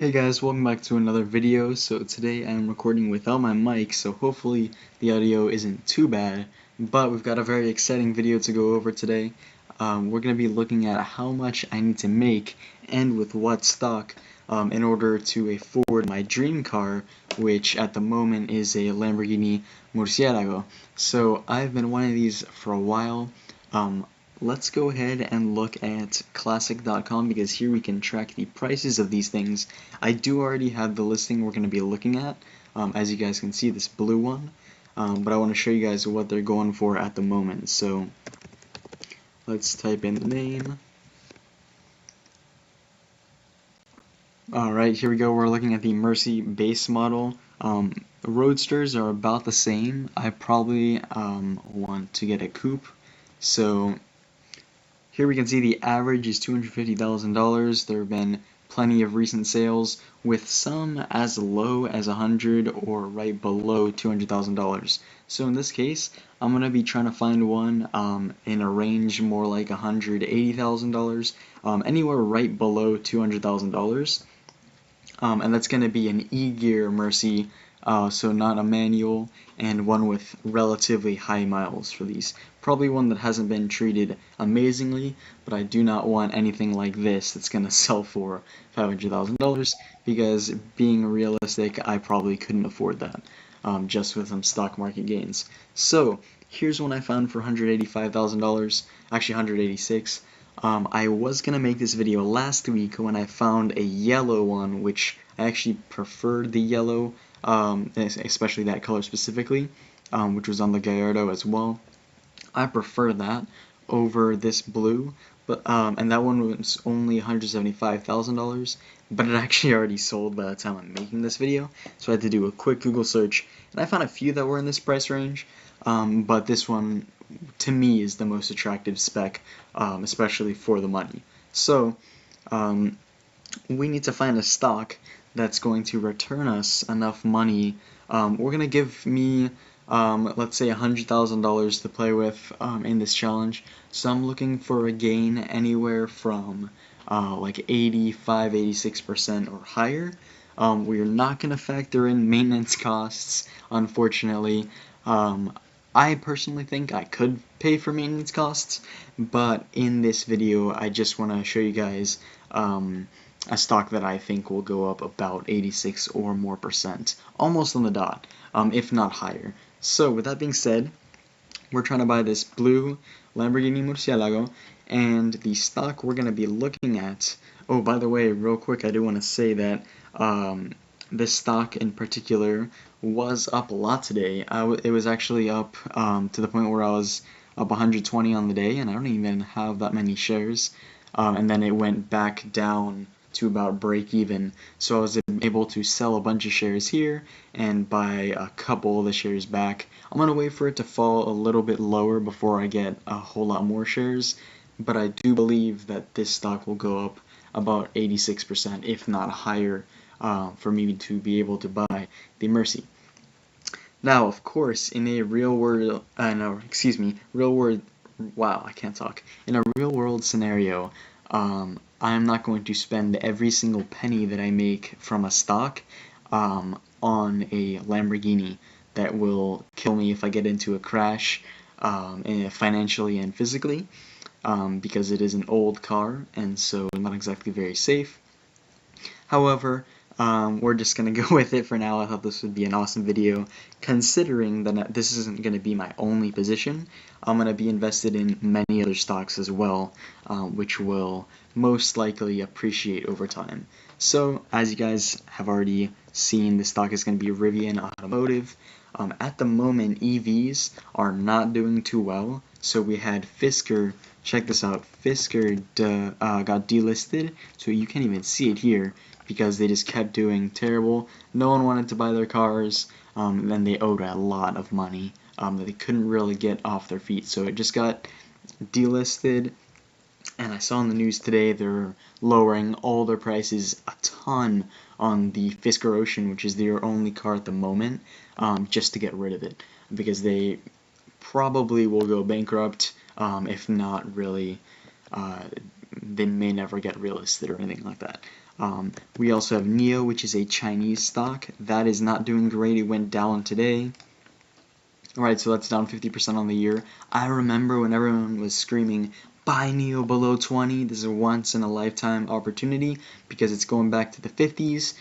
Hey guys, welcome back to another video. So today I'm recording without my mic, so hopefully the audio isn't too bad, but we've got a very exciting video to go over today. We're going to be looking at how much I need to make and with what stock in order to afford my dream car, which at the moment is a Lamborghini Murcielago. So I've been wanting these for a while. Let's go ahead and look at classic.com because here we can track the prices of these things. I do already have the listing we're going to be looking at, as you guys can see, this blue one, but I want to show you guys what they're going for at the moment. So let's type in the name. Alright, here we go. We're looking at the Mercy base model. Roadsters are about the same. I probably want to get a coupe. So here we can see the average is $250,000. There have been plenty of recent sales, with some as low as $100 or right below $200,000. So in this case, I'm going to be trying to find one in a range more like $180,000, anywhere right below $200,000. And that's going to be an E-gear Mercy, so not a manual, and one with relatively high miles for these. Probably one that hasn't been treated amazingly, but I do not want anything like this that's going to sell for $500,000, because being realistic, I probably couldn't afford that, just with some stock market gains. So here's one I found for $185,000, actually $186,000. I was going to make this video last week when I found a yellow one, which I actually preferred the yellow, especially that color specifically, which was on the Gallardo as well. I prefer that over this blue, but and that one was only $175,000, but it actually already sold by the time I'm making this video, so I had to do a quick Google search, and I found a few that were in this price range, but this one to me is the most attractive spec, especially for the money. So we need to find a stock that's going to return us enough money. We're going to give me let's say $100,000 to play with in this challenge. So I'm looking for a gain anywhere from like 85, 86% or higher. We are not going to factor in maintenance costs, unfortunately. I personally think I could pay for maintenance costs, but in this video I just want to show you guys a stock that I think will go up about 86 or more percent, almost on the dot, if not higher. So with that being said, we're trying to buy this blue Lamborghini Murcielago, and the stock we're going to be looking at, oh by the way, real quick, I do want to say that this stock in particular was up a lot today. It was actually up to the point where I was up 120 on the day, and I don't even have that many shares, and then it went back down to about break even, so I was able to sell a bunch of shares here and buy a couple of the shares back. I'm gonna wait for it to fall a little bit lower before I get a whole lot more shares, but I do believe that this stock will go up about 86%, if not higher, for me to be able to buy the Mercy. Now, of course, in a real world, wow, I can't talk. In a real world scenario, I'm not going to spend every single penny that I make from a stock on a Lamborghini that will kill me if I get into a crash, financially and physically, because it is an old car and so not exactly very safe. However, we're just going to go with it for now. I thought this would be an awesome video, considering that this isn't going to be my only position. I'm going to be invested in many other stocks as well, which will most likely appreciate over time. So, as you guys have already seen, the stock is going to be Rivian Automotive. At the moment, EVs are not doing too well. So we had Fisker, check this out, Fisker got delisted, so you can't even see it here, because they just kept doing terrible. No one wanted to buy their cars, and they owed a lot of money that they couldn't really get off their feet. So it just got delisted, and I saw in the news today they're lowering all their prices a ton on the Fisker Ocean, which is their only car at the moment, just to get rid of it, because they probably will go bankrupt, if not really, they may never get relisted or anything like that. We also have NEO, which is a Chinese stock. That is not doing great. It went down today. Alright, so that's down 50% on the year. I remember when everyone was screaming, buy NEO below 20. This is a once in a lifetime opportunity because it's going back to the 50s,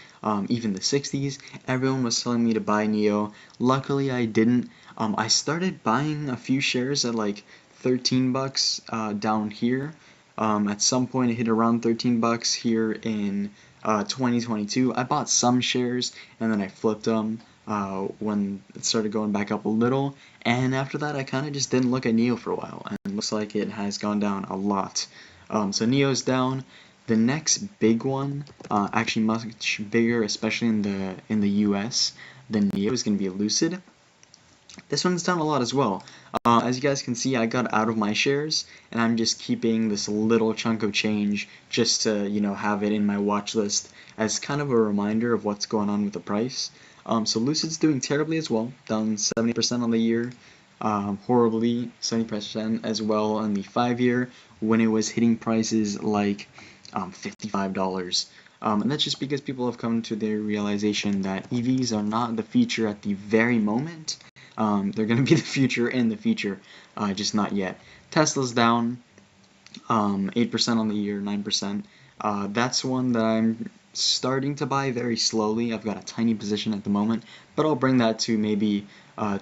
even the 60s. Everyone was telling me to buy NEO. Luckily, I didn't. I started buying a few shares at like 13 bucks down here. At some point, it hit around 13 bucks here in 2022. I bought some shares and then I flipped them when it started going back up a little, and after that I kind of just didn't look at NEO for a while, and it looks like it has gone down a lot. So NEO's down. The next big one, actually much bigger, especially in the US than NEO, is going to be Lucid. This one's down a lot as well. As you guys can see, I got out of my shares, and I'm just keeping this little chunk of change just to, have it in my watch list as kind of a reminder of what's going on with the price. So Lucid's doing terribly as well, down 70% on the year, horribly 70% as well on the 5-year, when it was hitting prices like $55. And that's just because people have come to their realization that EVs are not the future at the very moment. They're going to be the future in the future, just not yet. Tesla's down 8% on the year, 9%. That's one that I'm starting to buy very slowly. I've got a tiny position at the moment, but I'll bring that to maybe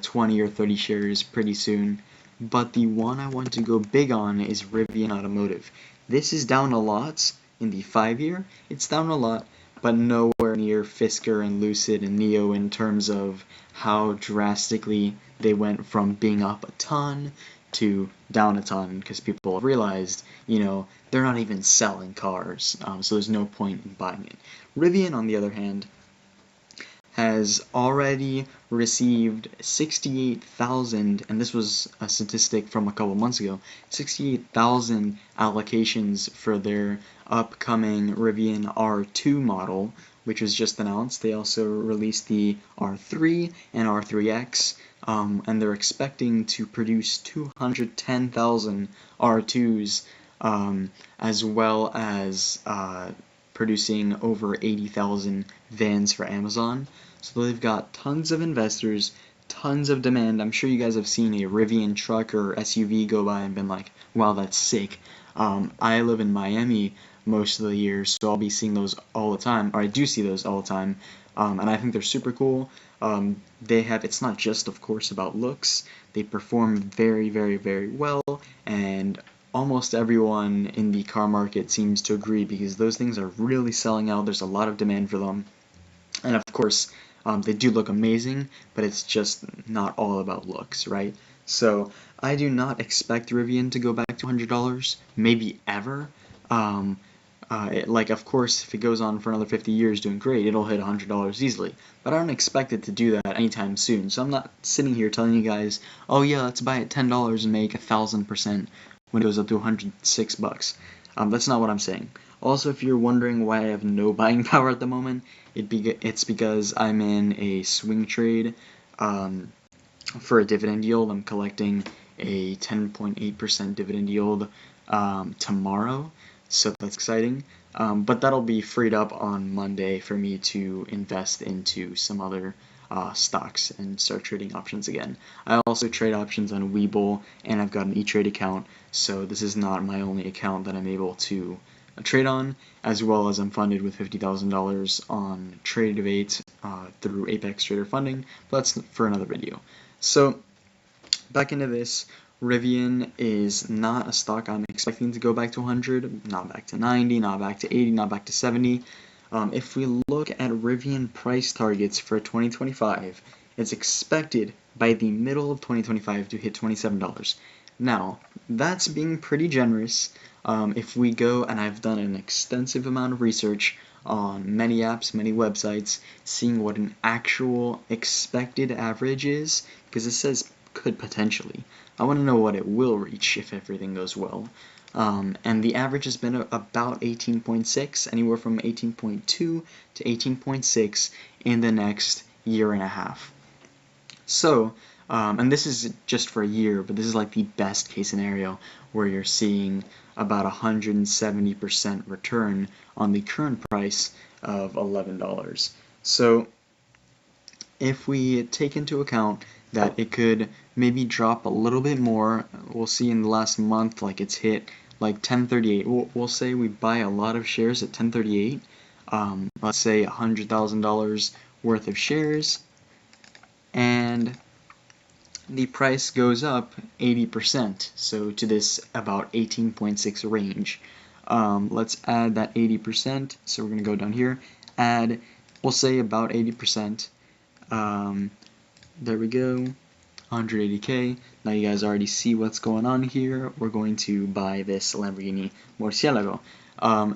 20 or 30 shares pretty soon. But the one I want to go big on is Rivian Automotive. This is down a lot in the 5-year. It's down a lot, but nowhere near Fisker and Lucid and NEO in terms of how drastically they went from being up a ton to down a ton, because people have realized, they're not even selling cars, so there's no point in buying it. Rivian, on the other hand, has already received 68,000, and this was a statistic from a couple months ago, 68,000 allocations for their upcoming Rivian R2 model, which was just announced. They also released the R3 and R3X, and they're expecting to produce 210,000 R2s, as well as producing over 80,000 vans for Amazon. So they've got tons of investors, tons of demand. I'm sure you guys have seen a Rivian truck or SUV go by and been like, wow, that's sick. I live in Miami most of the year, so I'll be seeing those all the time, or I do see those all the time, and I think they're super cool. It's not just, of course, about looks. They perform very, very, very well, and almost everyone in the car market seems to agree because those things are really selling out. There's a lot of demand for them, and of course, they do look amazing, but it's just not all about looks, right? So I do not expect Rivian to go back to $100, maybe ever. Of course, if it goes on for another 50 years doing great, it'll hit $100 easily. But I don't expect it to do that anytime soon. So I'm not sitting here telling you guys, oh yeah, let's buy it $10 and make 1,000% when it goes up to 106 bucks. That's not what I'm saying. Also, if you're wondering why I have no buying power at the moment, it's because I'm in a swing trade for a dividend yield. I'm collecting a 10.8% dividend yield tomorrow, so that's exciting. But that'll be freed up on Monday for me to invest into some other stocks and start trading options again. I also trade options on Webull, and I've got an E-Trade account, so this is not my only account that I'm able to trade on, as well as I'm funded with $50,000 on Trade8 through Apex Trader Funding, but that's for another video. So back into this, Rivian is not a stock I'm expecting to go back to 100, not back to 90, not back to 80, not back to 70. If we look at Rivian price targets for 2025, it's expected by the middle of 2025 to hit $27. Now, that's being pretty generous. If we go, and I've done an extensive amount of research on many apps, many websites, seeing what an actual expected average is, because it says could potentially. I want to know what it will reach if everything goes well. And the average has been about 18.6, anywhere from 18.2 to 18.6 in the next year and a half. So, And this is just for a year, but this is like the best case scenario where you're seeing about 170% return on the current price of $11. So if we take into account that it could maybe drop a little bit more, we'll see in the last month like it's hit like 1038. We'll say we buy a lot of shares at 1038. Let's say $100,000 worth of shares, and the price goes up 80%, so to this about 18.6 range. Let's add that 80%, so we're going to go down here, add, we'll say about 80%. There we go, 180k. Now you guys already see what's going on here. We're going to buy this Lamborghini Murcielago.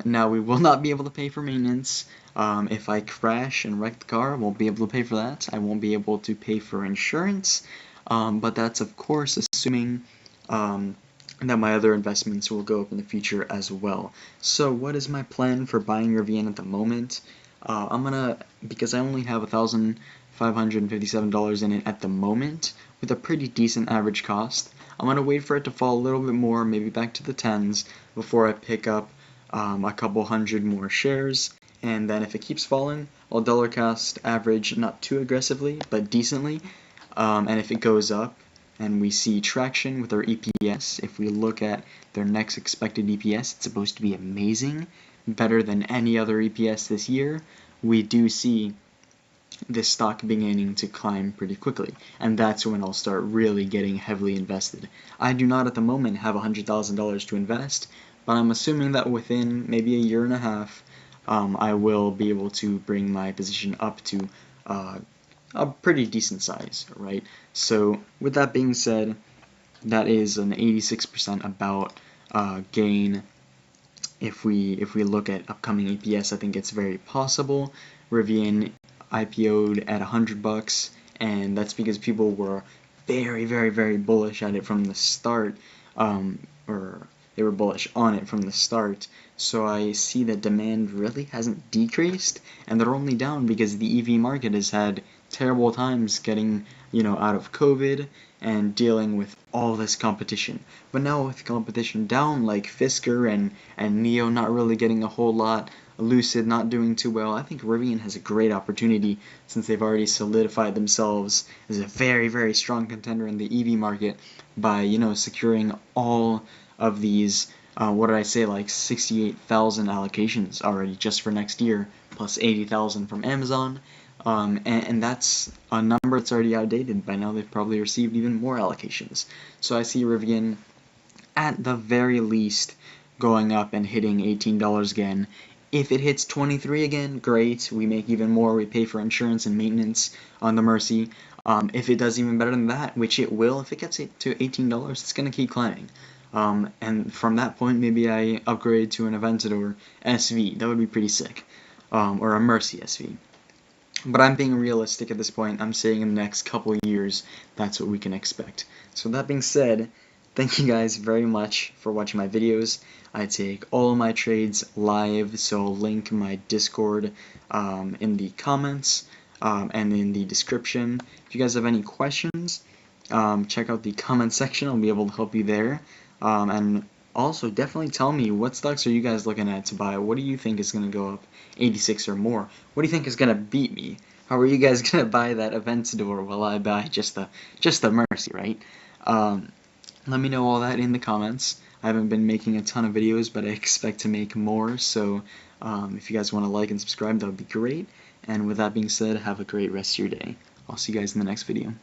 Now we will not be able to pay for maintenance. If I crash and wreck the car, I won't be able to pay for that. I won't be able to pay for insurance. But that's of course assuming that my other investments will go up in the future as well. So what is my plan for buying Rivian at the moment? Because I only have $1,557 in it at the moment, with a pretty decent average cost, I'm going to wait for it to fall a little bit more, maybe back to the 10s, before I pick up a couple hundred more shares. And then if it keeps falling, I'll dollar cost average not too aggressively, but decently. And if it goes up and we see traction with our EPS, if we look at their next expected EPS, it's supposed to be amazing, better than any other EPS this year, we do see this stock beginning to climb pretty quickly, and that's when I'll start really getting heavily invested. I do not at the moment have $100,000 to invest, but I'm assuming that within maybe a year and a half, I will be able to bring my position up to a pretty decent size, right? So with that being said, that is an 86% about gain. If we look at upcoming EPS, I think it's very possible. Rivian IPO'd at $100, and that's because people were very, very, very bullish at it from the start, or they were bullish on it from the start. So I see that demand really hasn't decreased, and they're only down because the EV market has had terrible times getting, out of COVID and dealing with all this competition. But now with competition down, like Fisker and Neo not really getting a whole lot, Lucid not doing too well, I think Rivian has a great opportunity since they've already solidified themselves as a very, very strong contender in the EV market by, securing all of these, like 68,000 allocations already just for next year, plus 80,000 from Amazon. And that's a number that's already outdated. By now they've probably received even more allocations. So I see Rivian at the very least going up and hitting $18 again. If it hits 23 again, great, we make even more, we pay for insurance and maintenance on the Mercy. If it does even better than that, which it will, if it gets it to $18, it's going to keep climbing. And from that point, maybe I upgrade to an Aventador SV, that would be pretty sick, or a Mercy SV. But I'm being realistic at this point. I'm saying in the next couple of years, that's what we can expect. So that being said, thank you guys very much for watching my videos. I take all of my trades live, so I'll link my Discord in the comments and in the description. If you guys have any questions, check out the comment section. I'll be able to help you there. And also, definitely tell me, what stocks are you guys looking at to buy? What do you think is going to go up 86 or more? What do you think is going to beat me? How are you guys going to buy that Aventador while I buy just the Mercy, right? Let me know all that in the comments. I haven't been making a ton of videos, but I expect to make more, so if you guys want to like and subscribe, that would be great. And with that being said, have a great rest of your day. I'll see you guys in the next video.